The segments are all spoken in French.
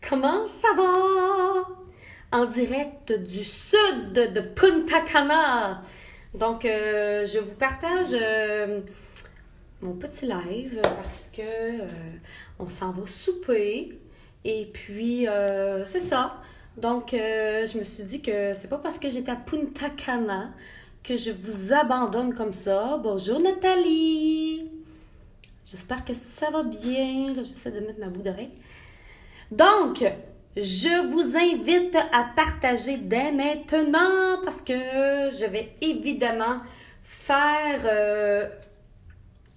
Comment ça va? En direct du sud de Punta Cana. Donc, je vous partage mon petit live parce que on s'en va souper. Et puis, c'est ça. Donc, je me suis dit que c'est pas parce que j'étais à Punta Cana que je vous abandonne comme ça. Bonjour Nathalie! J'espère que ça va bien. Là, j'essaie de mettre ma boue d'oreille. Donc, je vous invite à partager dès maintenant parce que je vais évidemment faire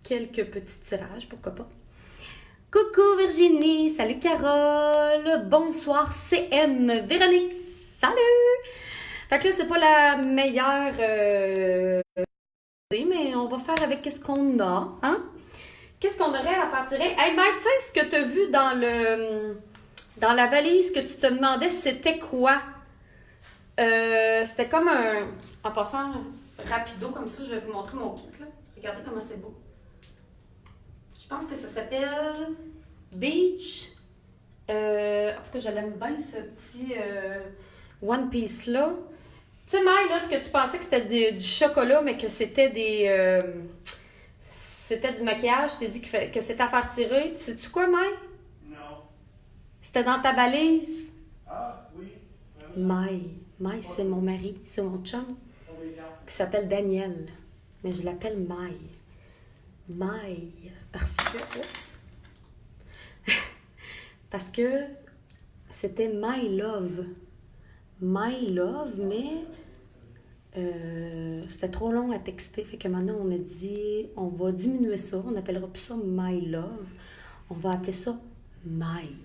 quelques petits tirages, pourquoi pas. Coucou Virginie, salut Carole, bonsoir CM, Véronique, salut! Fait que là, c'est pas la meilleure mais on va faire avec ce qu'on a, hein? Qu'est-ce qu'on aurait à faire tirer? Hey Mike, tu sais ce que tu as vu dans la valise que tu te demandais c'était quoi? C'était comme un... En passant rapido comme ça, je vais vous montrer mon kit là. Regardez comment c'est beau. Je pense que ça s'appelle Beach. En tout cas, je l'aime bien ce petit One Piece là. Tu sais, Mike, là, ce que tu pensais que c'était du chocolat, mais que c'était c'était du maquillage, je t'ai dit que c'était à faire tirer. Tu sais-tu quoi, Mike? Non. C'était dans ta valise? Ah, oui. Maï, c'est mon mari, c'est mon chum, qui s'appelle Daniel. Mais je l'appelle Maï. Maï, parce que... Oups. Parce que c'était My Love. My Love, mais c'était trop long à texter. Fait que maintenant, on a dit, on va diminuer ça. On n'appellera plus ça My Love. On va appeler ça My.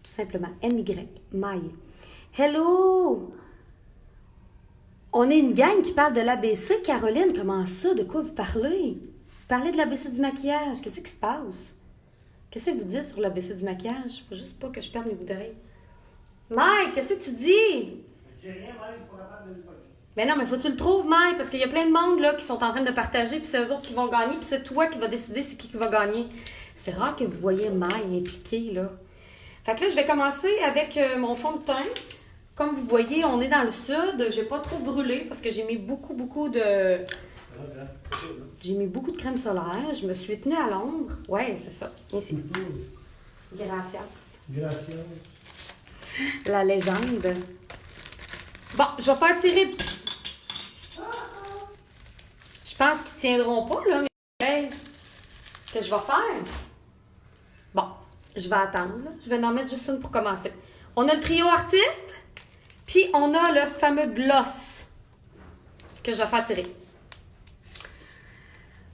Tout simplement. M-Y. My. Hello! On est une gang qui parle de l'ABC. Caroline, comment ça? De quoi vous parlez? Vous parlez de l'ABC du maquillage. Qu'est-ce qui se passe? Qu'est-ce que vous dites sur l'ABC du maquillage? Faut juste pas que je perde mes bouts d'oreille. Mike, qu'est-ce que tu dis? J'ai rien, Mike, pour la part de l'époque. Ben non, mais faut que tu le trouves, Mike, parce qu'il y a plein de monde là, qui sont en train de partager, puis c'est eux autres qui vont gagner, puis c'est toi qui vas décider c'est qui va gagner. C'est rare que vous voyez Mike impliqué, là. Fait que là, je vais commencer avec mon fond de teint. Comme vous voyez, on est dans le sud. J'ai pas trop brûlé parce que j'ai mis beaucoup de... J'ai mis beaucoup de crème solaire. Je me suis tenue à l'ombre. Ouais, c'est ça. Ici. Gracias. Gracias. La légende. Bon, je vais faire tirer... Je pense qu'ils tiendront pas, là, mais... Hey, qu'est-ce que je vais faire? Bon, je vais attendre, là. Je vais en mettre juste une pour commencer. On a le trio artiste, puis on a le fameux gloss que je vais faire tirer.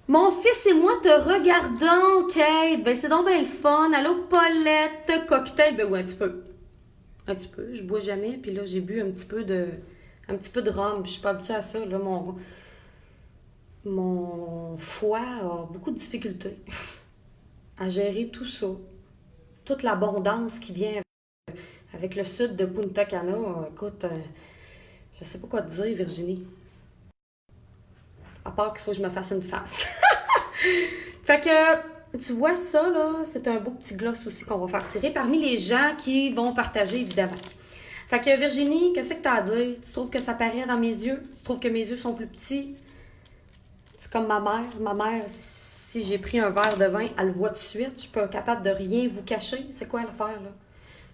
Mon fils et moi te regardons, Kate. Ben, c'est donc bien le fun. Allô, Paulette, cocktail. Ben oui, un petit peu. Un petit peu. Je bois jamais. Puis là, j'ai bu un petit peu de rhum. Puis je suis pas habituée à ça. Là, mon foie a beaucoup de difficultés à gérer tout ça. Toute l'abondance qui vient avec le sud de Punta Cana. Écoute, je sais pas quoi te dire, Virginie. À part qu'il faut que je me fasse une face. Fait que, tu vois ça, là, c'est un beau petit gloss aussi qu'on va faire tirer parmi les gens qui vont partager, évidemment. Fait que, Virginie, qu'est-ce que tu as à dire? Tu trouves que ça paraît dans mes yeux? Tu trouves que mes yeux sont plus petits? C'est comme ma mère. Ma mère, si j'ai pris un verre de vin, elle le voit tout de suite. Je suis pas capable de rien vous cacher. C'est quoi l'affaire, là?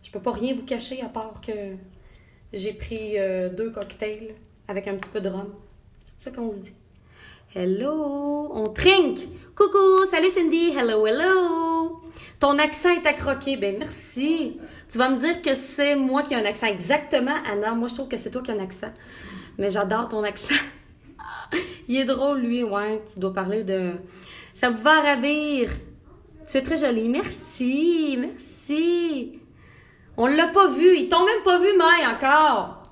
Je peux pas rien vous cacher à part que j'ai pris 2 cocktails avec un petit peu de rhum. C'est ça qu'on se dit. Hello! On trinque! Coucou! Salut Cindy! Hello, hello! Ton accent est à croquer. Ben merci! Tu vas me dire que c'est moi qui ai un accent. Exactement, Anna. Moi, je trouve que c'est toi qui as un accent. Mais j'adore ton accent. Il est drôle, lui. Ouais, tu dois parler de... Ça vous va ravir. Tu es très jolie. Merci! Merci! On l'a pas vu. Ils t'ont même pas vu, Maï, encore.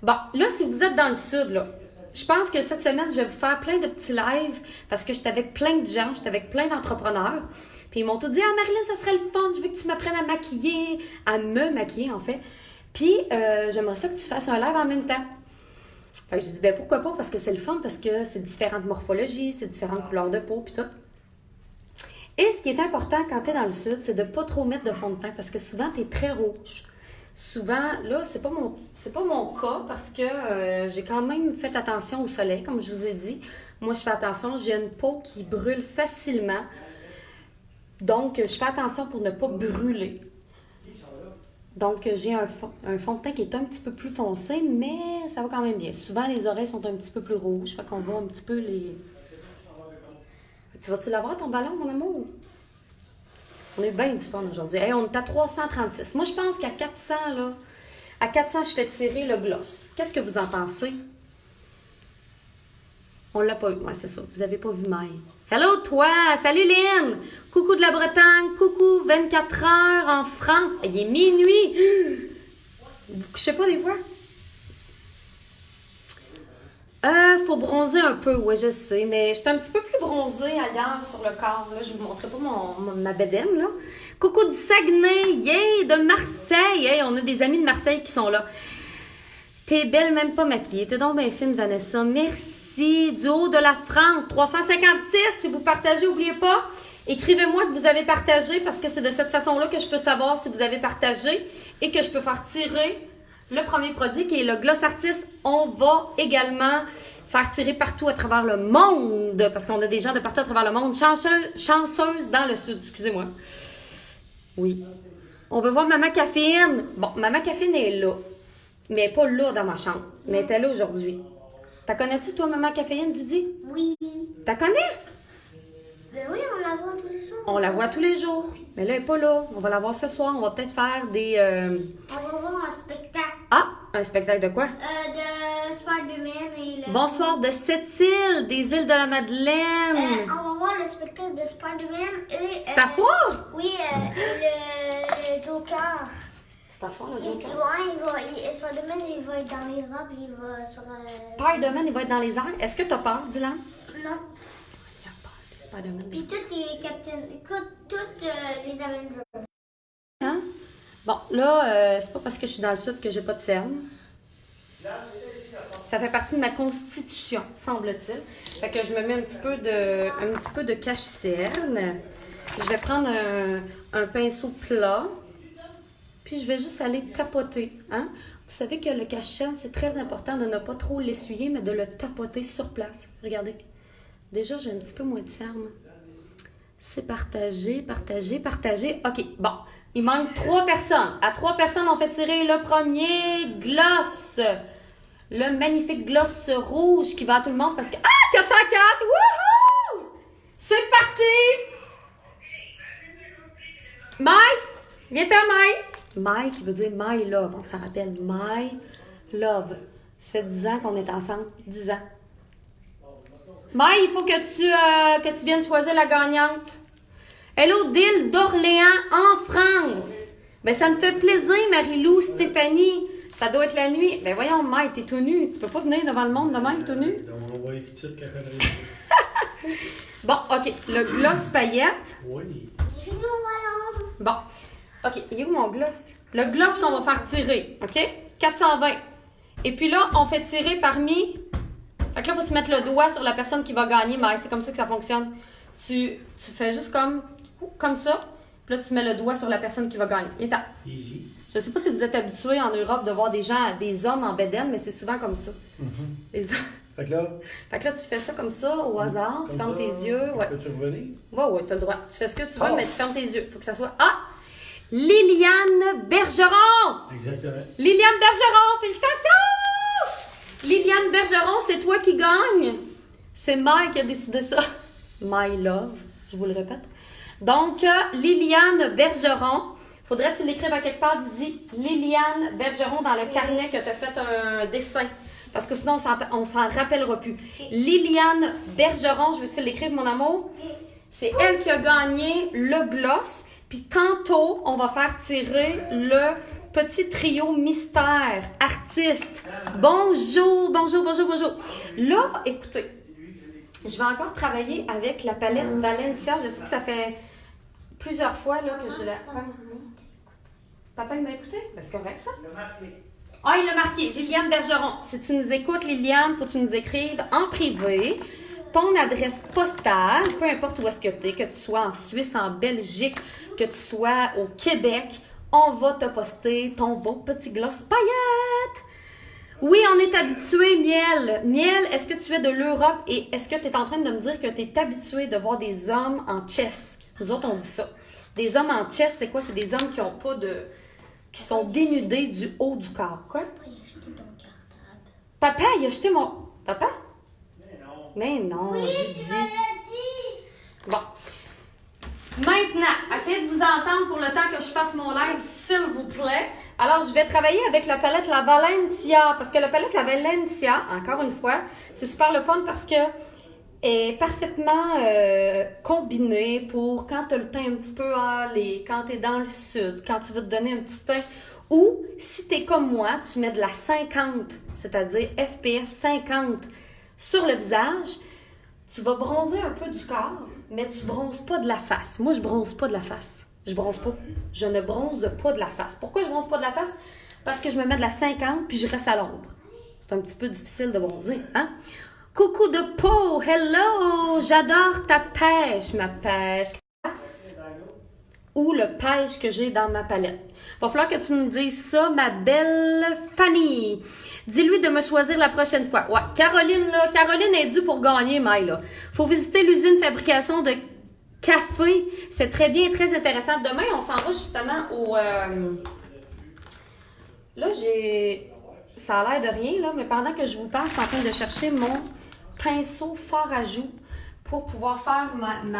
Bon, là, si vous êtes dans le sud, là, je pense que cette semaine, je vais vous faire plein de petits lives parce que j'étais avec plein de gens, j'étais avec plein d'entrepreneurs. Puis ils m'ont tous dit « Ah, Marilyn, ça serait le fun, je veux que tu m'apprennes à maquiller, à me maquiller, en fait. Puis j'aimerais ça que tu fasses un live en même temps. » Fait que j'ai dit « Ben pourquoi pas? Parce que c'est le fun, parce que c'est différentes morphologies, c'est différentes couleurs de peau, puis tout. » Et ce qui est important quand tu es dans le sud, c'est de ne pas trop mettre de fond de teint parce que souvent, tu es très rouge. souvent, là, c'est pas mon cas parce que j'ai quand même fait attention au soleil, comme je vous ai dit. Moi, je fais attention, j'ai une peau qui brûle facilement. Donc, je fais attention pour ne pas brûler. Donc, j'ai un fond de teint qui est un petit peu plus foncé, mais ça va quand même bien. Souvent, les oreilles sont un petit peu plus rouges, fait qu'on voit un petit peu les... Tu vas-tu l'avoir, ton ballon, mon amour? On est bien du fun aujourd'hui. Hey, on est à 336. Moi, je pense qu'à 400, là, à 400, je fais tirer le gloss. Qu'est-ce que vous en pensez? On l'a pas vu. Ouais, c'est ça. Vous avez pas vu Maï. Hello, toi! Salut, Lynn! Coucou de la Bretagne. Coucou, 24 heures en France. Il est minuit. Vous couchez pas des fois? Faut bronzer un peu, ouais, je sais. Mais je suis un petit peu plus bronzée ailleurs sur le corps. Là, je vous montrerai pas ma bédaine, là. Coucou du Saguenay. Yeah! De Marseille. Hey, on a des amis de Marseille qui sont là. T'es belle, même pas maquillée. T'es donc bien fine, Vanessa. Merci. Du haut de la France, 356. Si vous partagez, n'oubliez pas, écrivez-moi que vous avez partagé parce que c'est de cette façon-là que je peux savoir si vous avez partagé et que je peux faire tirer le premier produit qui est le Gloss Artist. On va également faire tirer partout à travers le monde parce qu'on a des gens de partout à travers le monde. Chanceuse dans le sud, excusez-moi. Oui. On veut voir Maman Caféine. Bon, Maman Caféine est là, mais elle n'est pas là dans ma chambre, mais elle était là aujourd'hui. T'as connais-tu, toi, Maman Caféine, Didi? Oui. T'as connais? Ben oui, on la voit tous les jours. On la voit tous les jours. Mais là, elle n'est pas là. On va la voir ce soir. On va peut-être faire des... On va voir un spectacle. Ah! Un spectacle de quoi? De Spider-Man et le... Bonsoir de Sept-Îles, des îles de la Madeleine. On va voir le spectacle de Spider-Man et... C'est à soir? Oui, et le Joker. C'est à soir, le Joker? Spider-Man, il va être dans les arbres, il va sur... Spider-Man, il va être dans les airs. Est-ce que t'as peur, Dylan? Non. Il a peur de Spider-Man. Puis toutes les Captain... Toutes les Avengers. Hein? Bon, là, c'est pas parce que je suis dans le sud que j'ai pas de cerne. Ça fait partie de ma constitution, semble-t-il. Fait que je me mets un petit peu de cache-cerne. Je vais prendre un pinceau plat. Puis je vais juste aller tapoter. Hein? Vous savez que le cache-cerne, c'est très important de ne pas trop l'essuyer, mais de le tapoter sur place. Regardez. Déjà, j'ai un petit peu moins de cerne. C'est partager, partager, partager. OK, bon. Il manque 3 personnes. À 3 personnes, on fait tirer le premier gloss. Le magnifique gloss rouge qui va à tout le monde parce que... Ah! 404! Wouhou! C'est parti! Mike! Viens-t'en, Mike! My qui veut dire My Love. On s'en rappelle. My Love. Ça fait 10 ans qu'on est ensemble. 10 ans. My, il faut que tu viennes choisir la gagnante. Hello, d'île d'Orléans en France. Ben, ça me fait plaisir, Marie-Lou, Stéphanie. Ça doit être la nuit. Ben, voyons, My, t'es tout nu. Tu peux pas venir devant le monde de même tout nu? On va écouter ça de cacahuètes. Bon, OK. Le gloss paillette. Oui. J'ai fini mon ballon. Bon. OK, il est où mon gloss? Le gloss qu'on va faire tirer, OK? 420. Et puis là, on fait tirer parmi... Fait que là, faut que tu mettes le doigt sur la personne qui va gagner, mais c'est comme ça que ça fonctionne. Tu fais juste comme ça, puis là, tu mets le doigt sur la personne qui va gagner. Et t'as... Easy. Je sais pas si vous êtes habitués en Europe de voir des hommes en bedaine, mais c'est souvent comme ça. Les hommes. Fait que là, tu fais ça comme ça, au hasard, tu fermes tes yeux. Ouais, peux-tu revenir? ouais, t'as le droit. Tu fais ce que tu veux, mais tu fermes tes yeux. Faut que ça soit... Ah! Liliane Bergeron! Exactement. Liliane Bergeron, félicitations! Liliane Bergeron, c'est toi qui gagne. C'est Mike qui a décidé ça. My love, je vous le répète. Donc, Liliane Bergeron, faudrait que tu l'écrives à quelque part, Didi. Liliane Bergeron dans le carnet que tu as fait un dessin. Parce que sinon, on s'en rappellera plus. Liliane Bergeron, je veux que tu l'écrives, mon amour. C'est elle qui a gagné le gloss. Puis tantôt, on va faire tirer le petit trio mystère, artiste. Bonjour, bonjour, bonjour, bonjour. Là, écoutez, je vais encore travailler avec la palette Valencia. Je sais que ça fait plusieurs fois là, que je la... Papa, il m'a écouté? Ben, c'est correct, ça? Ah, il l'a marqué. Liliane Bergeron. Si tu nous écoutes, Liliane, il faut que tu nous écrives en privé ton adresse postale, peu importe où est-ce que tu es, que tu sois en Suisse, en Belgique, que tu sois au Québec, on va te poster ton beau petit gloss paillettes. Oui, on est habitué, Miel. Miel, est-ce que tu es de l'Europe et est-ce que tu es en train de me dire que tu es habitué de voir des hommes en chess? Nous autres, on dit ça. Des hommes en chess, c'est quoi? C'est des hommes qui ont pas de... qui sont dénudés du haut du corps. Quoi? Papa, il a acheté ton cartable. Papa, il a acheté mon... Papa? Mais non, Oui, Didi. tu m'as dit. Bon. Maintenant, essayez de vous entendre pour le temps que je fasse mon live, s'il vous plaît. Alors, je vais travailler avec la palette La Valencia. Parce que la palette La Valencia, encore une fois, c'est super le fun parce que est parfaitement combinée pour quand tu as le teint un petit peu hâlé, quand tu es dans le sud, quand tu veux te donner un petit teint. Ou, si tu es comme moi, tu mets de la 50, c'est-à-dire FPS 50 sur le visage. Tu vas bronzer un peu du corps, mais tu bronzes pas de la face. Moi, je bronze pas de la face. Je bronze pas. Je ne bronze pas de la face. Pourquoi je bronze pas de la face? Parce que je me mets de la 50 puis je reste à l'ombre. C'est un petit peu difficile de bronzer, hein? Coucou de peau! Hello! J'adore ta pêche, ma pêche. Ou le pêche que j'ai dans ma palette. Va falloir que tu nous dises ça, ma belle Fanny. Dis-lui de me choisir la prochaine fois. Ouais, Caroline, là, Caroline est due pour gagner, Maï, là. Faut visiter l'usine de fabrication de café. C'est très bien, très intéressant. Demain, on s'en va justement au... Là, j'ai... Ça a l'air de rien, là, mais pendant que je vous parle, je suis en train de chercher mon pinceau fort à joues pour pouvoir faire ma...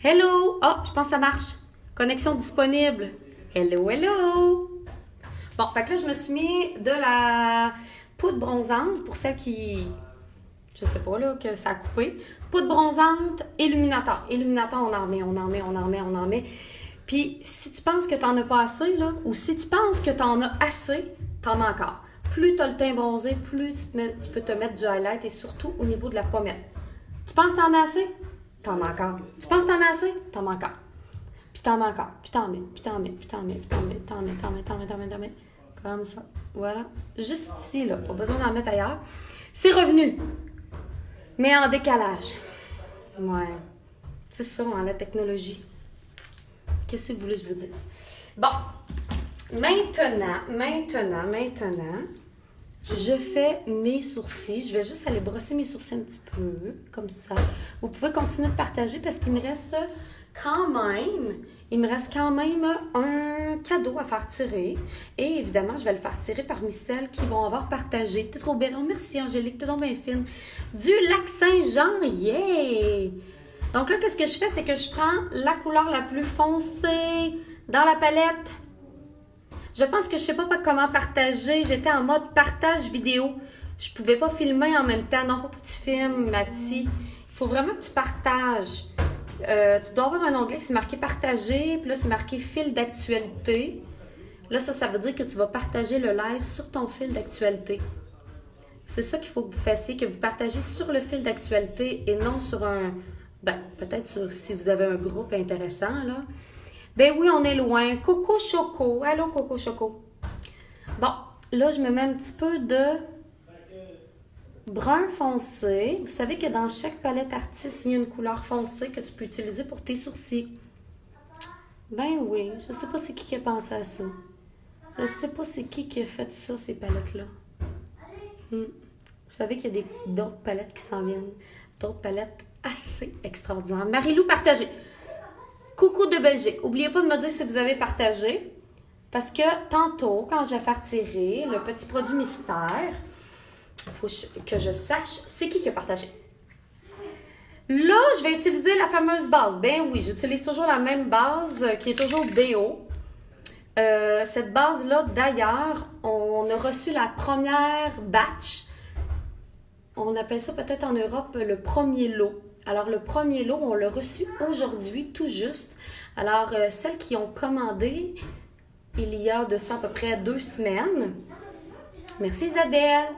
Hello! Ah, je pense que ça marche. Connexion disponible. Hello, hello! Bon, fait que là, je me suis mis de la poudre bronzante pour celles qui... Je sais pas, là, que ça a coupé. Poudre bronzante, illuminateur. Illuminateur, on en met. Puis, si tu penses que t'en as pas assez, là, ou si tu penses que t'en as assez, t'en mets encore. Plus t'as le teint bronzé, plus tu peux te mettre du highlight et surtout au niveau de la pommette. Tu penses que t'en as assez? T'en mets encore. Tu penses que t'en as assez? T'en mets encore. Puis t'en mets encore. Puis t'en mets. Comme ça. Voilà. Juste ici, là. Pas besoin d'en mettre ailleurs. C'est revenu. Mais en décalage. Ouais. C'est ça, hein, la technologie. Qu'est-ce que vous voulez que je vous dise? Bon. Maintenant, je fais mes sourcils. Je vais juste aller brosser mes sourcils un petit peu, comme ça. Vous pouvez continuer de partager parce qu'il me reste quand même, il me reste quand même un cadeau à faire tirer. Et évidemment, je vais le faire tirer parmi celles qui vont avoir partagé. T'es trop belle. Oh, merci Angélique, t'es donc bien fine. Du Lac-Saint-Jean, yeah! Donc là, qu'est-ce que je fais? C'est que je prends la couleur la plus foncée dans la palette. Je pense que je sais pas comment partager. J'étais en mode partage vidéo. Je pouvais pas filmer en même temps. Non, faut pas que tu filmes, Mathie. Il faut vraiment que tu partages. Tu dois avoir un onglet qui c'est marqué partager. Puis là, c'est marqué fil d'actualité. Là, ça veut dire que tu vas partager le live sur ton fil d'actualité. C'est ça qu'il faut que vous fassiez, que vous partagez sur le fil d'actualité et non sur un... Ben, peut-être si vous avez un groupe intéressant, là. Ben oui, on est loin. Coco Choco. Allô, Coco Choco. Bon, là, je me mets un petit peu de brun foncé. Vous savez que dans chaque palette artiste, il y a une couleur foncée que tu peux utiliser pour tes sourcils. Ben oui, je sais pas c'est qui a pensé à ça. Je sais pas c'est qui a fait ça, ces palettes-là. Vous savez qu'il y a d'autres palettes qui s'en viennent. D'autres palettes assez extraordinaires. Marie-Lou, partagez. Coucou de Belgique. N'oubliez pas de me dire si vous avez partagé. Parce que tantôt, quand je vais faire tirer le petit produit mystère, il faut que je sache c'est qui a partagé. Là, je vais utiliser la fameuse base. Ben oui, j'utilise toujours la même base qui est toujours BO. Cette base-là, d'ailleurs, on a reçu la première batch. On appelle ça peut-être en Europe le premier lot. Alors, le premier lot, on l'a reçu aujourd'hui, tout juste. Alors, celles qui ont commandé, il y a de ça à peu près 2 semaines. Merci Isabelle.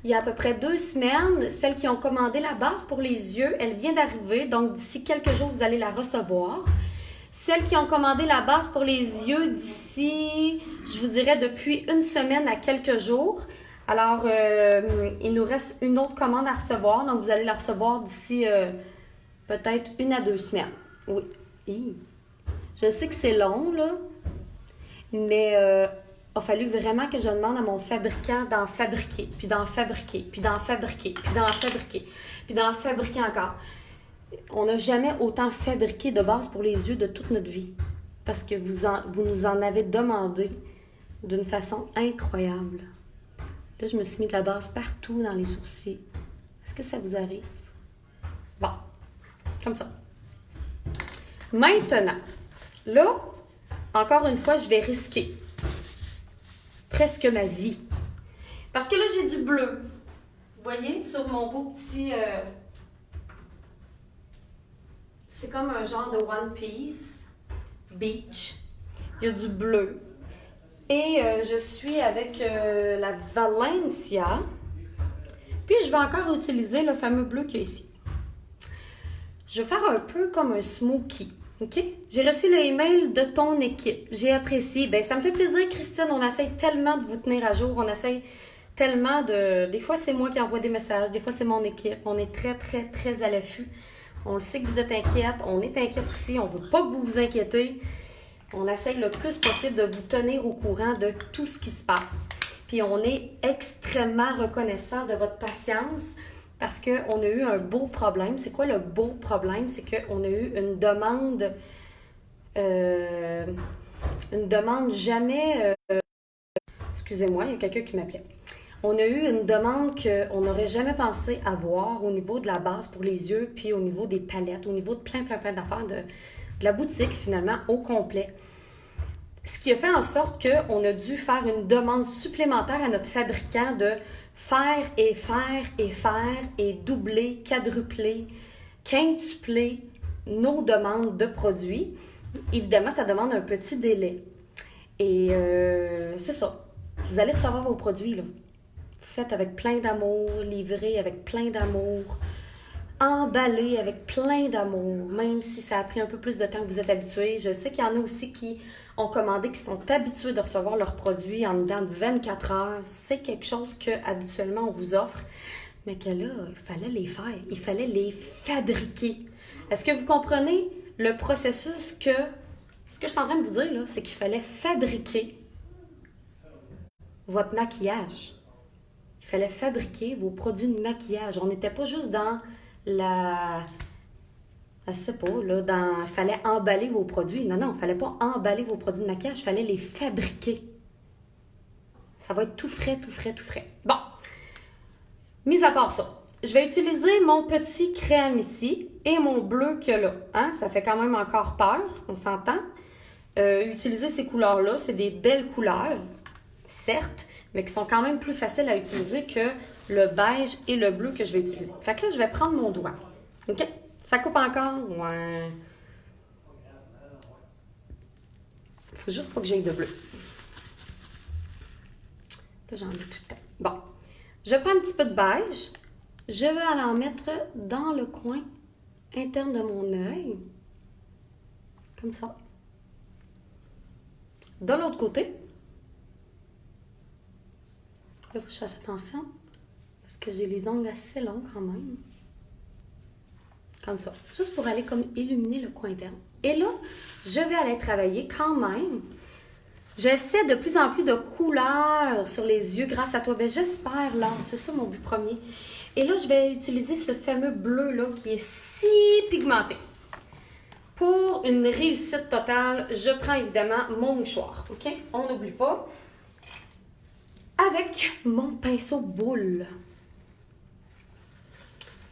Il y a à peu près 2 semaines, celles qui ont commandé la base pour les yeux, elle vient d'arriver. Donc, d'ici quelques jours, vous allez la recevoir. Celles qui ont commandé la base pour les yeux d'ici, je vous dirais, depuis 1 semaine à quelques jours. Alors, il nous reste une autre commande à recevoir. Donc, vous allez la recevoir d'ici peut-être 1 à 2 semaines. Oui. Je sais que c'est long, là. Mais il a fallu vraiment que je demande à mon fabricant d'en fabriquer, puis d'en fabriquer, puis d'en fabriquer, puis d'en fabriquer, puis d'en fabriquer encore. On n'a jamais autant fabriqué de base pour les yeux de toute notre vie. Parce que vous nous en avez demandé d'une façon incroyable. Là, je me suis mis de la base partout dans les sourcils. Est-ce que ça vous arrive? Bon, comme ça. Maintenant, là, encore une fois, je vais risquer presque ma vie. Parce que là, j'ai du bleu. Vous voyez, sur mon beau petit... c'est comme un genre de One Piece Beach. Il y a du bleu. Et je suis avec la Valencia. Puis, je vais encore utiliser le fameux bleu qu'il y a ici. Je vais faire un peu comme un smoky. OK? J'ai reçu le email de ton équipe. J'ai apprécié. Ben, ça me fait plaisir, Christine. On essaye tellement de vous tenir à jour. On essaye tellement de... Des fois, c'est moi qui envoie des messages. Des fois, c'est mon équipe. On est très, très, très à l'affût. On le sait que vous êtes inquiète. On est inquiète aussi. On ne veut pas que vous vous inquiétez. On essaye le plus possible de vous tenir au courant de tout ce qui se passe. Puis, on est extrêmement reconnaissant de votre patience parce qu'on a eu un beau problème. C'est quoi le beau problème? C'est qu'on a eu une demande jamais... excusez-moi, il y a quelqu'un qui m'appelait. On a eu une demande qu'on n'aurait jamais pensé avoir au niveau de la base pour les yeux, puis au niveau des palettes, au niveau de plein d'affaires de la boutique, finalement, au complet. Ce qui a fait en sorte qu'on a dû faire une demande supplémentaire à notre fabricant de faire et doubler, quadrupler, quintupler nos demandes de produits. Évidemment, ça demande un petit délai. Et c'est ça. Vous allez recevoir vos produits, là. Faites avec plein d'amour, livrés avec plein d'amour, emballés avec plein d'amour, même si ça a pris un peu plus de temps que vous êtes habitués. Je sais qu'il y en a aussi qui ont commandé, qui sont habitués de recevoir leurs produits en dedans de 24 heures. C'est quelque chose que habituellement on vous offre, mais que là, il fallait les faire, il fallait les fabriquer. Est-ce que vous comprenez le processus que... Ce que je suis en train de vous dire, là, c'est qu'il fallait fabriquer votre maquillage. Il fallait fabriquer vos produits de maquillage. On n'était pas juste dans je sais pas, là, il fallait emballer vos produits. Non, il fallait pas emballer vos produits de maquillage, il fallait les fabriquer. Ça va être tout frais, tout frais, tout frais. Bon, mis à part ça, je vais utiliser mon petit crème ici et mon bleu qu'il y a là. Hein? Ça fait quand même encore peur, on s'entend. Utiliser ces couleurs-là, c'est des belles couleurs, certes, mais qui sont quand même plus faciles à utiliser que le beige et le bleu que je vais utiliser. Fait que là, je vais prendre mon doigt. OK? Ça coupe encore? Ouais. Faut juste pas que j'aille de bleu. Là, j'en ai tout le temps. Bon. Je prends un petit peu de beige. Je vais aller en mettre dans le coin interne de mon œil. Comme ça. De l'autre côté. Là, il faut que je fasse attention. Parce que j'ai les ongles assez longs quand même. Comme ça. Juste pour aller comme illuminer le coin interne. Et là, je vais aller travailler quand même. J'essaie de plus en plus de couleurs sur les yeux grâce à toi. Ben, j'espère, là. C'est ça mon but premier. Et là, je vais utiliser ce fameux bleu-là qui est si pigmenté. Pour une réussite totale, je prends évidemment mon mouchoir. OK? On n'oublie pas. Avec mon pinceau boule.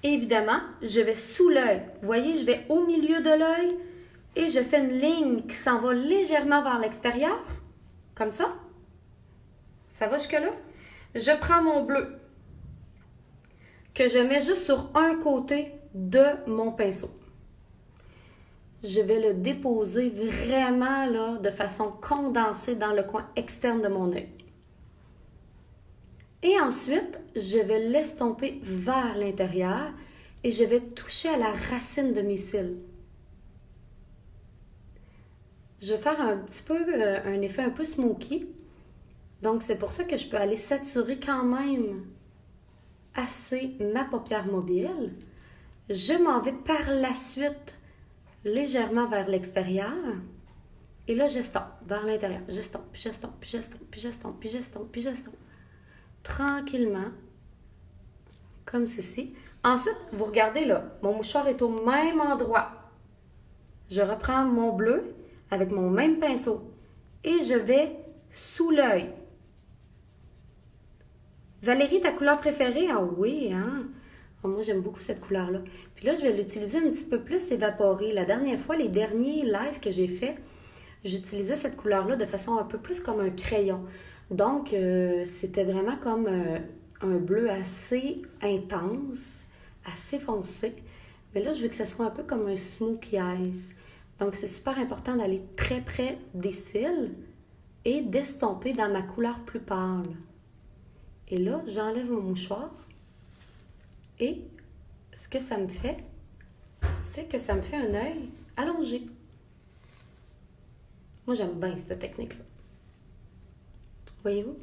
Évidemment, je vais sous l'œil. Vous voyez, je vais au milieu de l'œil et je fais une ligne qui s'en va légèrement vers l'extérieur. Comme ça. Ça va jusque-là? Je prends mon bleu que je mets juste sur un côté de mon pinceau. Je vais le déposer vraiment là, de façon condensée dans le coin externe de mon œil. Et ensuite, je vais l'estomper vers l'intérieur et je vais toucher à la racine de mes cils. Je vais faire un petit peu un effet un peu smoky. Donc, c'est pour ça que je peux aller saturer quand même assez ma paupière mobile. Je m'en vais par la suite légèrement vers l'extérieur. Et là, j'estompe vers l'intérieur. J'estompe, puis j'estompe, puis j'estompe, puis j'estompe, puis j'estompe, puis j'estompe. Tranquillement, comme ceci. Ensuite, vous regardez là, mon mouchoir est au même endroit. Je reprends mon bleu avec mon même pinceau et je vais sous l'œil. Valérie, ta couleur préférée? Ah oui, hein? Oh, moi, j'aime beaucoup cette couleur-là. Puis là, je vais l'utiliser un petit peu plus évaporée. La dernière fois, les derniers lives que j'ai faits, j'utilisais cette couleur-là de façon un peu plus comme un crayon. Donc, c'était vraiment comme un bleu assez intense, assez foncé. Mais là, je veux que ce soit un peu comme un smokey eyes. Donc, c'est super important d'aller très près des cils et d'estomper dans ma couleur plus pâle. Et là, j'enlève mon mouchoir. Et ce que ça me fait, c'est que ça me fait un œil allongé. Moi, j'aime bien cette technique-là. Voyez-vous?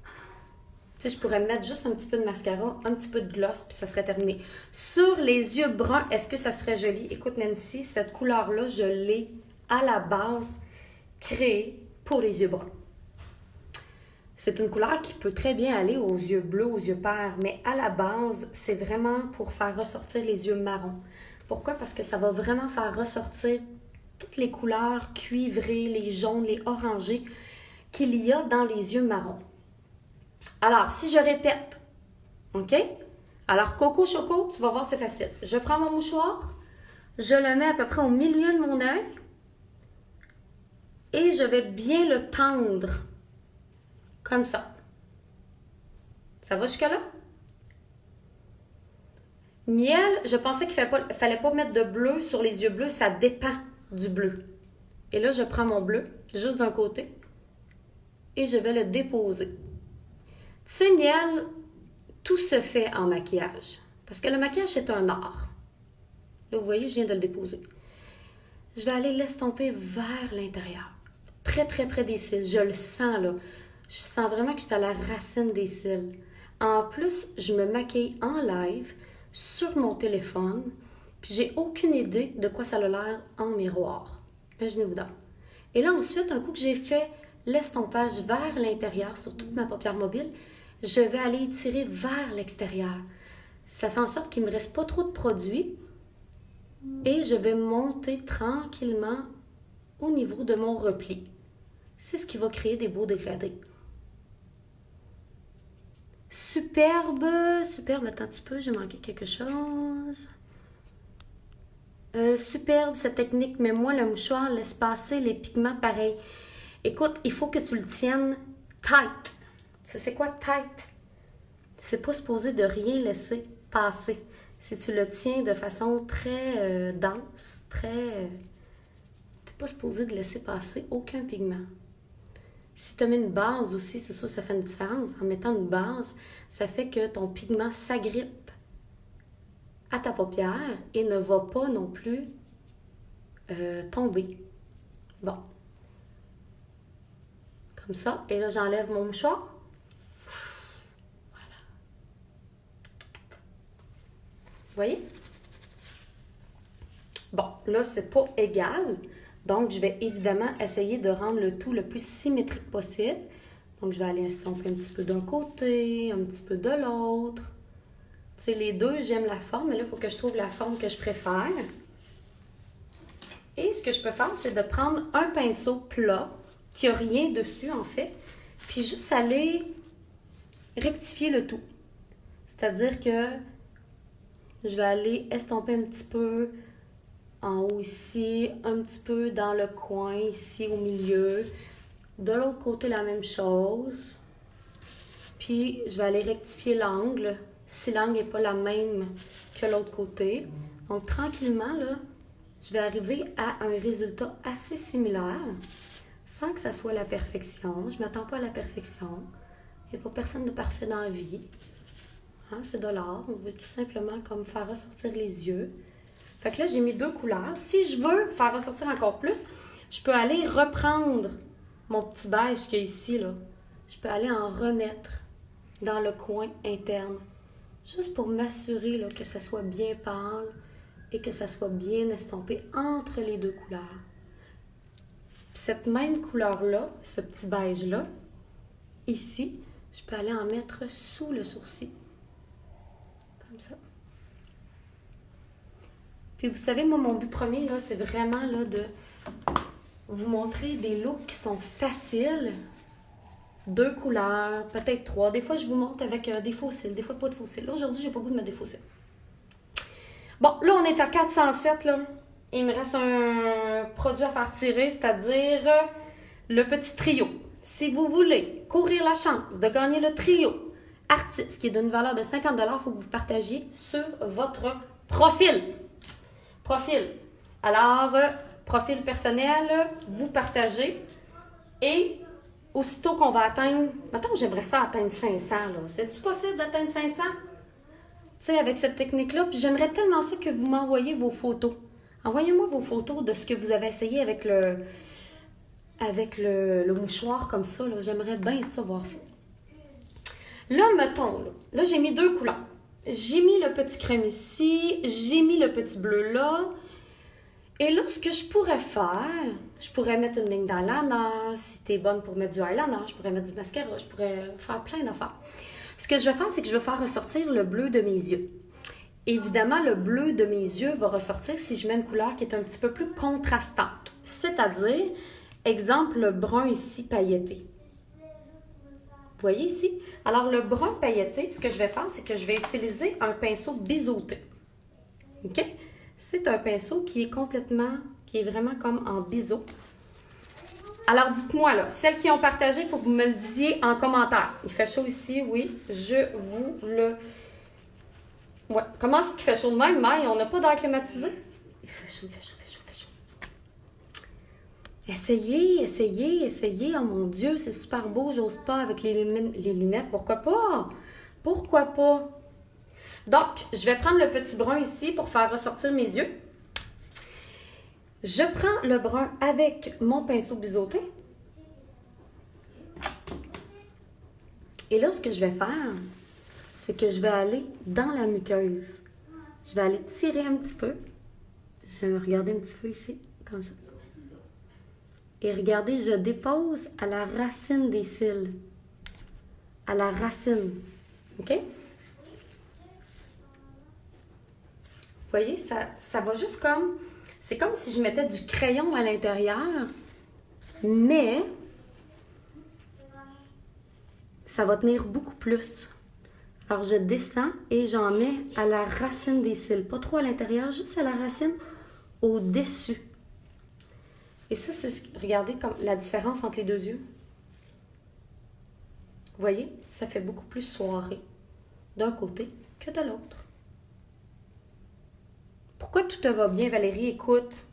Tu sais, je pourrais mettre juste un petit peu de mascara, un petit peu de gloss, puis ça serait terminé. Sur les yeux bruns, est-ce que ça serait joli? Écoute, Nancy, cette couleur-là, je l'ai à la base créée pour les yeux bruns. C'est une couleur qui peut très bien aller aux yeux bleus, aux yeux pâles, mais à la base, c'est vraiment pour faire ressortir les yeux marrons. Pourquoi? Parce que ça va vraiment faire ressortir toutes les couleurs cuivrées, les jaunes, les orangés qu'il y a dans les yeux marrons. Alors, si je répète, OK? Alors, Coco Choco, tu vas voir, c'est facile. Je prends mon mouchoir, je le mets à peu près au milieu de mon œil et je vais bien le tendre, comme ça. Ça va jusque-là? Miel, je pensais qu'il ne fallait pas mettre de bleu sur les yeux bleus, ça dépend du bleu. Et là, je prends mon bleu, juste d'un côté, et je vais le déposer. Tu sais, Miel, tout se fait en maquillage. Parce que le maquillage, c'est un art. Là, vous voyez, je viens de le déposer. Je vais aller l'estomper vers l'intérieur. Très, très près des cils. Je le sens, là. Je sens vraiment que je suis à la racine des cils. En plus, je me maquille en live sur mon téléphone. Puis, j'ai aucune idée de quoi ça a l'air en miroir. Imaginez-vous donc. Et là, ensuite, un coup que j'ai fait l'estompage vers l'intérieur sur toute ma paupière mobile, je vais aller étirer vers l'extérieur. Ça fait en sorte qu'il ne me reste pas trop de produit Et je vais monter tranquillement au niveau de mon repli. C'est ce qui va créer des beaux dégradés. Superbe, superbe, attends un petit peu, j'ai manqué quelque chose. Superbe cette technique, mais moi le mouchoir laisse passer les pigments pareil. Écoute, il faut que tu le tiennes tight. C'est quoi tight? C'est pas supposé de rien laisser passer. Si tu le tiens de façon très dense, t'es pas supposé de laisser passer aucun pigment. Si tu mets une base aussi, c'est sûr que ça fait une différence. En mettant une base, ça fait que ton pigment s'agrippe à ta paupière et ne va pas non plus tomber. Bon. Comme ça. Et là, j'enlève mon mouchoir. Voilà. Vous voyez? Bon, là, c'est pas égal. Donc, je vais évidemment essayer de rendre le tout le plus symétrique possible. Donc, je vais aller estomper un petit peu d'un côté, un petit peu de l'autre. Tu sais, les deux, j'aime la forme, mais là, il faut que je trouve la forme que je préfère. Et ce que je peux faire, c'est de prendre un pinceau plat, qui n'a rien dessus, en fait, puis juste aller rectifier le tout. C'est-à-dire que je vais aller estomper un petit peu en haut ici, un petit peu dans le coin ici au milieu. De l'autre côté, la même chose. Puis, je vais aller rectifier l'angle, si l'angle n'est pas la même que l'autre côté. Donc, tranquillement, là, je vais arriver à un résultat assez similaire, sans que ça soit la perfection. Je ne m'attends pas à la perfection. Il n'y a pas personne de parfait dans la vie. Hein, c'est de l'art. On veut tout simplement comme faire ressortir les yeux. Fait que là, j'ai mis deux couleurs. Si je veux faire ressortir encore plus, je peux aller reprendre mon petit beige qu'il y a ici, là. Je peux aller en remettre dans le coin interne. Juste pour m'assurer là, que ça soit bien pâle et que ça soit bien estompé entre les deux couleurs. Puis cette même couleur-là, ce petit beige-là, ici, je peux aller en mettre sous le sourcil. Comme ça. Puis vous savez, moi, mon but premier, là, c'est vraiment là, de vous montrer des looks qui sont faciles. Deux couleurs, peut-être trois. Des fois, je vous montre avec des faux cils, des fois pas de faux cils. Là, aujourd'hui, j'ai pas le goût de mettre des faux cils. Bon, là, on est à 407, là. Il me reste un produit à faire tirer, c'est-à-dire le petit trio. Si vous voulez courir la chance de gagner le trio artiste, qui est d'une valeur de 50 $, il faut que vous partagiez sur votre profil. Profil. Alors, profil personnel, vous partagez. Et aussitôt qu'on va atteindre... Mettons, j'aimerais ça atteindre 500, là. C'est-tu possible d'atteindre 500? Tu sais, avec cette technique-là. Puis j'aimerais tellement ça que vous m'envoyiez vos photos. Envoyez-moi vos photos de ce que vous avez essayé avec le mouchoir comme ça, là. J'aimerais bien ça, voir ça. Là, mettons, là j'ai mis deux couleurs. J'ai mis le petit crème ici, j'ai mis le petit bleu là. Et là, ce que je pourrais faire, je pourrais mettre une ligne dans l'anneau. Si t'es bonne pour mettre du eyeliner, je pourrais mettre du mascara, je pourrais faire plein d'affaires. Ce que je vais faire, c'est que je vais faire ressortir le bleu de mes yeux. Évidemment, le bleu de mes yeux va ressortir si je mets une couleur qui est un petit peu plus contrastante. C'est-à-dire, exemple, le brun ici pailleté. Vous voyez ici? Alors, le brun pailleté, ce que je vais faire, c'est que je vais utiliser un pinceau biseauté. OK? C'est un pinceau qui est vraiment comme en biseau. Alors, dites-moi, là, celles qui ont partagé, il faut que vous me le disiez en commentaire. Il fait chaud ici, oui, je vous le... Ouais, comment est-ce qu'il fait chaud de même, Maï? On n'a pas d'air climatisé? Il fait chaud, il fait chaud, il fait chaud, il fait chaud. Essayez, essayez, essayez. Oh mon Dieu, c'est super beau. J'ose pas avec les lunettes. Pourquoi pas? Pourquoi pas? Donc, je vais prendre le petit brun ici pour faire ressortir mes yeux. Je prends le brun avec mon pinceau biseauté. Et là, ce que je vais faire, c'est que je vais aller dans la muqueuse. Je vais aller tirer un petit peu. Je vais me regarder un petit peu ici, comme ça. Et regardez, je dépose à la racine des cils. À la racine. OK? voyez, ça va juste comme... C'est comme si je mettais du crayon à l'intérieur, mais ça va tenir beaucoup plus. Alors, je descends et j'en mets à la racine des cils. Pas trop à l'intérieur, juste à la racine au-dessus. Et ça, regardez comme la différence entre les deux yeux. Vous voyez, ça fait beaucoup plus soirée d'un côté que de l'autre. Pourquoi tout te va bien, Valérie? Écoute,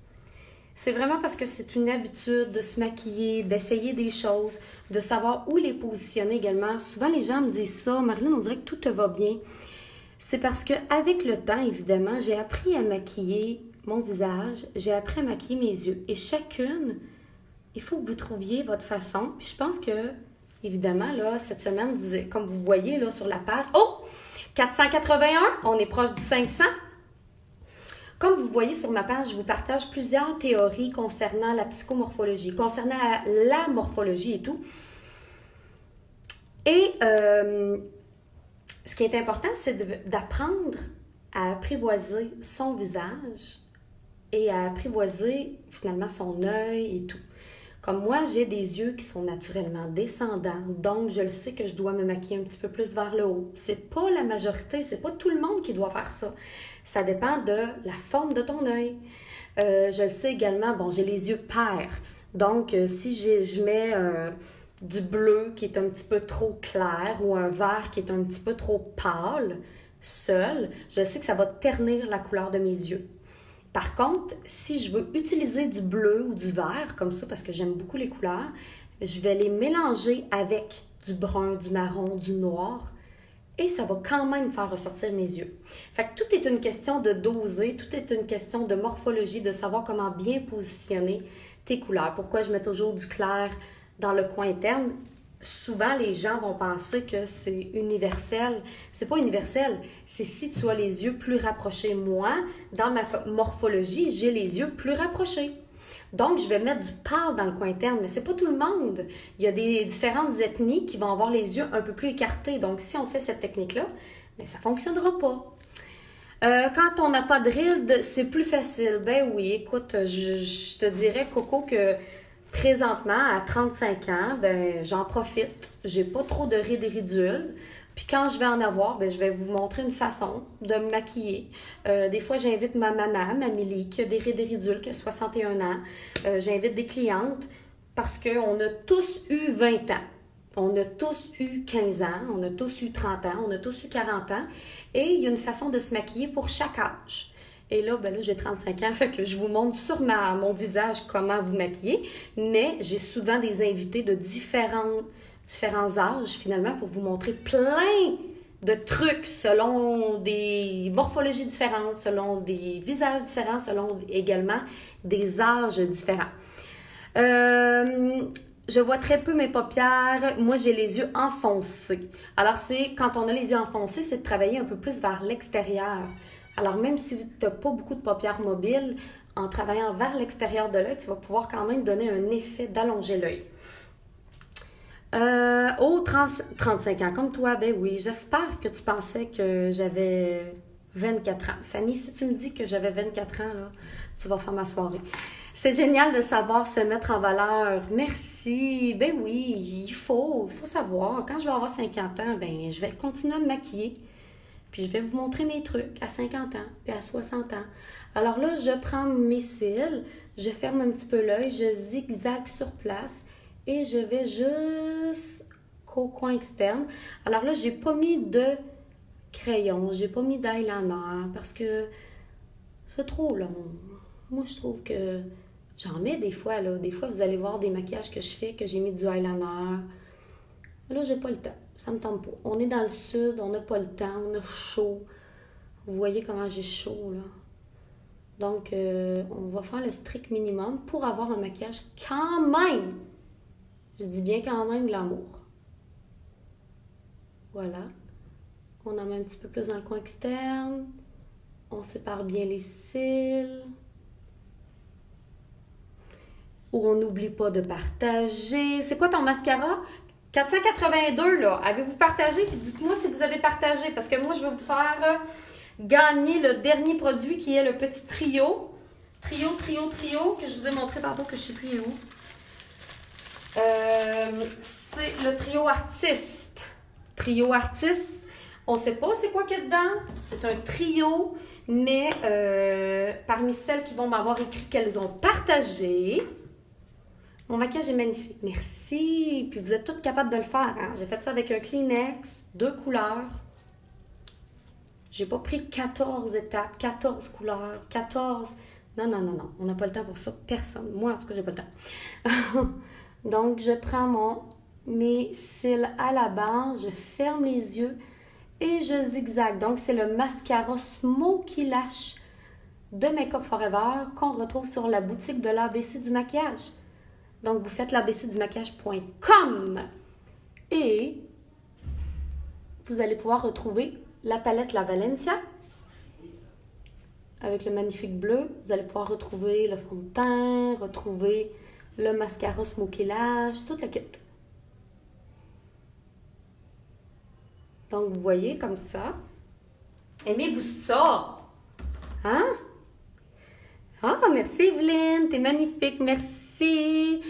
c'est vraiment parce que c'est une habitude de se maquiller, d'essayer des choses, de savoir où les positionner également. Souvent, les gens me disent ça, Marilyn, on dirait que tout te va bien. C'est parce qu'avec le temps, évidemment, j'ai appris à maquiller mon visage, j'ai appris à maquiller mes yeux. Et chacune, il faut que vous trouviez votre façon. Puis je pense que, évidemment, là, cette semaine, comme vous voyez là, sur la page, 481, on est proche du 500. Comme vous voyez sur ma page, je vous partage plusieurs théories concernant la psychomorphologie, concernant la morphologie et tout. Et ce qui est important, c'est d'apprendre à apprivoiser son visage et à apprivoiser finalement son œil et tout. Comme moi, j'ai des yeux qui sont naturellement descendants, donc je le sais que je dois me maquiller un petit peu plus vers le haut. C'est pas la majorité, c'est pas tout le monde qui doit faire ça. Ça dépend de la forme de ton œil. Je sais également, j'ai les yeux pairs. Donc, si je mets du bleu qui est un petit peu trop clair ou un vert qui est un petit peu trop pâle, seul, je sais que ça va ternir la couleur de mes yeux. Par contre, si je veux utiliser du bleu ou du vert, comme ça, parce que j'aime beaucoup les couleurs, je vais les mélanger avec du brun, du marron, du noir, et ça va quand même faire ressortir mes yeux. Fait que tout est une question de doser, tout est une question de morphologie, de savoir comment bien positionner tes couleurs. Pourquoi je mets toujours du clair dans le coin interne? Souvent, les gens vont penser que c'est universel. C'est pas universel. C'est si tu as les yeux plus rapprochés. Moi, dans ma morphologie, j'ai les yeux plus rapprochés. Donc, je vais mettre du pâle dans le coin interne, mais c'est pas tout le monde. Il y a des différentes ethnies qui vont avoir les yeux un peu plus écartés. Donc, si on fait cette technique-là, bien, ça fonctionnera pas. Quand on n'a pas de rides, c'est plus facile. Ben oui, écoute, je te dirais, Coco, que présentement, à 35 ans, ben, j'en profite. J'ai pas trop de rides et ridules. Puis quand je vais en avoir, ben, je vais vous montrer une façon de me maquiller. Des fois, j'invite ma maman, Mamélie, qui a des rides et ridules, qui a 61 ans. J'invite des clientes parce qu'on a tous eu 20 ans. On a tous eu 15 ans, on a tous eu 30 ans, on a tous eu 40 ans. Et il y a une façon de se maquiller pour chaque âge. Et là, j'ai 35 ans, fait que je vous montre sur mon visage comment vous maquiller. Mais j'ai souvent des invités de différents âges, finalement, pour vous montrer plein de trucs selon des morphologies différentes, selon des visages différents, selon également des âges différents. Je vois très peu mes paupières. Moi, j'ai les yeux enfoncés. Alors, quand on a les yeux enfoncés, c'est de travailler un peu plus vers l'extérieur. Alors, même si tu n'as pas beaucoup de paupières mobiles, en travaillant vers l'extérieur de l'œil, tu vas pouvoir quand même donner un effet d'allonger l'œil. 35 ans, comme toi, ben oui, j'espère que tu pensais que j'avais 24 ans. Fanny, si tu me dis que j'avais 24 ans, là, tu vas faire ma soirée. C'est génial de savoir se mettre en valeur. Merci. Ben oui, il faut savoir. Quand je vais avoir 50 ans, ben je vais continuer à me maquiller. Puis je vais vous montrer mes trucs à 50 ans, puis à 60 ans. Alors là, je prends mes cils, je ferme un petit peu l'œil, je zigzague sur place et je vais jusqu'au coin externe. Alors là, j'ai pas mis de crayon, j'ai pas mis d'eyeliner parce que c'est trop long. Moi, je trouve que j'en mets des fois, là. Des fois, vous allez voir des maquillages que je fais, que j'ai mis du eyeliner. Là, j'ai pas le temps. Ça me tente pas. On est dans le sud, on n'a pas le temps, on a chaud. Vous voyez comment j'ai chaud, là. Donc, on va faire le strict minimum pour avoir un maquillage quand même. Je dis bien quand même glamour. Voilà. On en met un petit peu plus dans le coin externe. On sépare bien les cils. Où on n'oublie pas de partager. C'est quoi ton mascara? 482, là. Avez-vous partagé? Puis dites-moi si vous avez partagé. Parce que moi, je vais vous faire gagner le dernier produit qui est le petit trio. Trio, que je vous ai montré tantôt, que je ne sais plus où. C'est le trio artiste. Trio artiste, on ne sait pas c'est quoi qu'il y a dedans. C'est un trio, mais parmi celles qui vont m'avoir écrit qu'elles ont partagé, mon maquillage est magnifique. Merci. Puis vous êtes toutes capables de le faire. Hein? J'ai fait ça avec un Kleenex, 2 couleurs. J'ai pas pris 14 étapes, 14 couleurs, 14... Non. On n'a pas le temps pour ça. Personne. Moi, en tout cas, j'ai pas le temps. Donc, je prends mes cils à la base, je ferme les yeux et je zigzague. Donc, c'est le mascara Smoky Lash de Make Up Forever qu'on retrouve sur la boutique de l'ABC du maquillage. Donc, vous faites l'abcdumaquillage.com et vous allez pouvoir retrouver la palette La Valencia avec le magnifique bleu. Vous allez pouvoir retrouver le fond de teint, retrouver le mascara Smoky Lash, toute la kit. Donc, vous voyez comme ça. Aimez-vous ça? Hein? Ah, merci Evelyne, t'es magnifique, merci.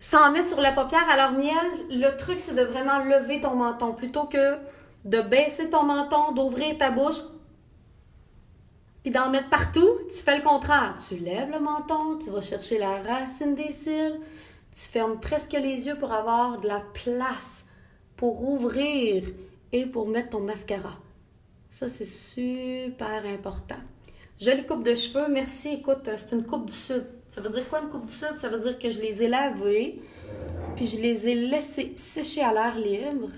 Sans mettre sur la paupière, alors miel, le truc c'est de vraiment lever ton menton plutôt que de baisser ton menton, d'ouvrir ta bouche puis d'en mettre partout. Tu fais le contraire. Tu lèves le menton, tu vas chercher la racine des cils, tu fermes presque les yeux pour avoir de la place pour ouvrir et pour mettre ton mascara. Ça, c'est super important. Jolie coupe de cheveux, merci. Écoute, c'est une coupe du Sud. Ça veut dire quoi une coupe du Sud? Ça veut dire que je les ai lavés, puis je les ai laissés sécher à l'air libre.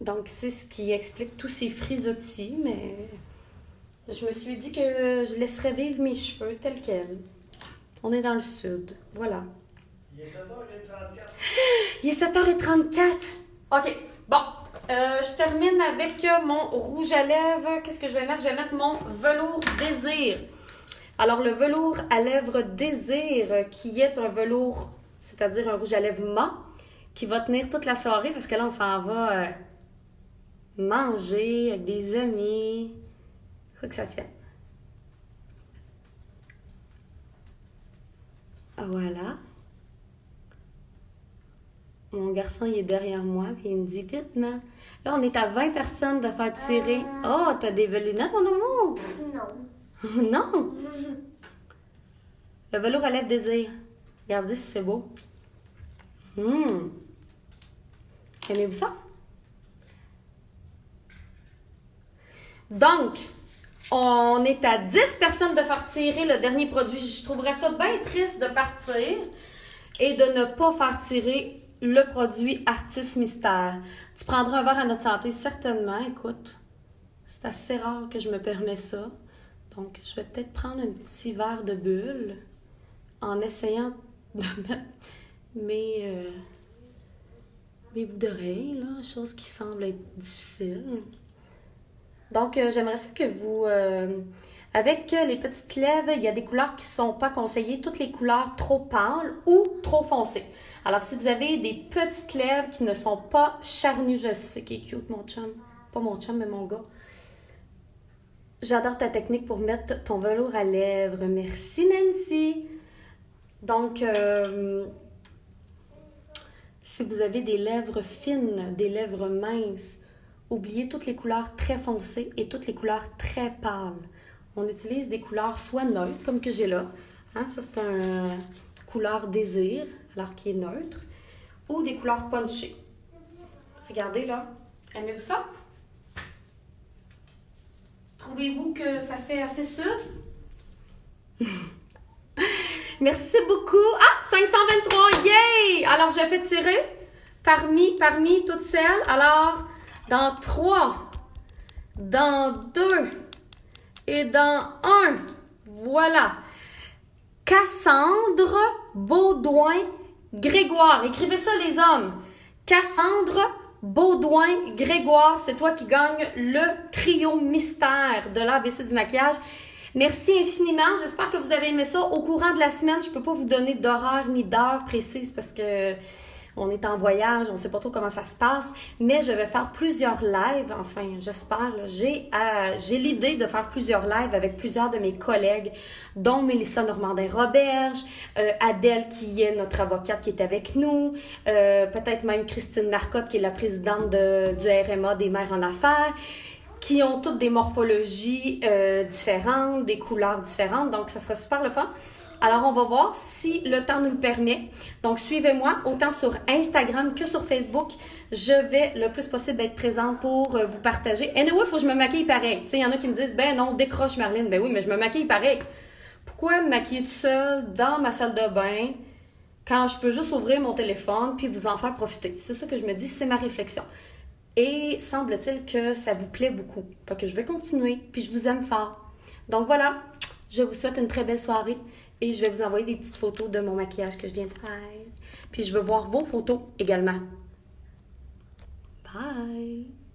Donc, c'est ce qui explique tous ces frisottis, mais je me suis dit que je laisserais vivre mes cheveux tels quels. On est dans le Sud. Voilà. Il est 7h34. Il est 7h34. OK. Bon. Je termine avec mon rouge à lèvres. Qu'est-ce que je vais mettre? Je vais mettre mon velours désir. Alors, le velours à lèvres désir, qui est un velours, c'est-à-dire un rouge à lèvres mat, qui va tenir toute la soirée, parce que là, on s'en va manger avec des amis. Faut que ça tienne. Voilà. Mon garçon, il est derrière moi, puis il me dit, vite, maman. Là, on est à 20 personnes de faire tirer. Oh, t'as des belles lunettes, mon amour? Non. Non! Le velours à lèvres désir. Regardez si c'est beau. Aimez-vous ça? Donc, on est à 10 personnes de faire tirer le dernier produit. Je trouverais ça bien triste de partir et de ne pas faire tirer le produit Artiste Mystère. Tu prendras un verre à notre santé, certainement. Écoute, c'est assez rare que je me permets ça. Donc, je vais peut-être prendre un petit verre de bulle en essayant de mettre mes bouts d'oreilles, là, chose qui semble être difficile. Donc, j'aimerais ça que vous... avec les petites lèvres, il y a des couleurs qui ne sont pas conseillées. Toutes les couleurs trop pâles ou trop foncées. Alors, si vous avez des petites lèvres qui ne sont pas charnues, je sais qu'il est cute, mon chum. Pas mon chum, mais mon gars. J'adore ta technique pour mettre ton velours à lèvres. Merci, Nancy. Donc, si vous avez des lèvres fines, des lèvres minces, oubliez toutes les couleurs très foncées et toutes les couleurs très pâles. On utilise des couleurs soit neutres, comme que j'ai là. Hein, ça, c'est un couleur désir, alors qui est neutre. Ou des couleurs punchées. Regardez là. Aimez-vous ça? Trouvez-vous que ça fait assez sud? Merci beaucoup. Ah, 523, yay! Alors, je fais tirer parmi toutes celles. Alors, dans 3, dans 2 et dans 1, voilà. Cassandre Baudouin Grégoire. Écrivez ça, les hommes. Cassandre Baudouin Grégoire, c'est toi qui gagnes le trio mystère de l'ABC du maquillage. Merci infiniment. J'espère que vous avez aimé ça. Au courant de la semaine, je ne peux pas vous donner d'horaire ni d'heure précise parce que on est en voyage, on ne sait pas trop comment ça se passe, mais je vais faire plusieurs lives, enfin j'espère, là. J'ai l'idée de faire plusieurs lives avec plusieurs de mes collègues, dont Mélissa Normandin-Roberge, Adèle qui est notre avocate qui est avec nous, peut-être même Christine Marcotte qui est la présidente du RMA des mères en affaires, qui ont toutes des morphologies différentes, des couleurs différentes, donc ça serait super le fun. Alors, on va voir si le temps nous le permet. Donc, suivez-moi autant sur Instagram que sur Facebook. Je vais le plus possible être présente pour vous partager. Anyway, il faut que je me maquille pareil. Tu sais, il y en a qui me disent, ben non, décroche Marlène. Ben oui, mais je me maquille pareil. Pourquoi me maquiller toute seule dans ma salle de bain quand je peux juste ouvrir mon téléphone puis vous en faire profiter? C'est ça que je me dis, c'est ma réflexion. Et semble-t-il que ça vous plaît beaucoup. Fait que je vais continuer, puis je vous aime fort. Donc voilà, je vous souhaite une très belle soirée et je vais vous envoyer des petites photos de mon maquillage que je viens de faire. Puis je veux voir vos photos également. Bye!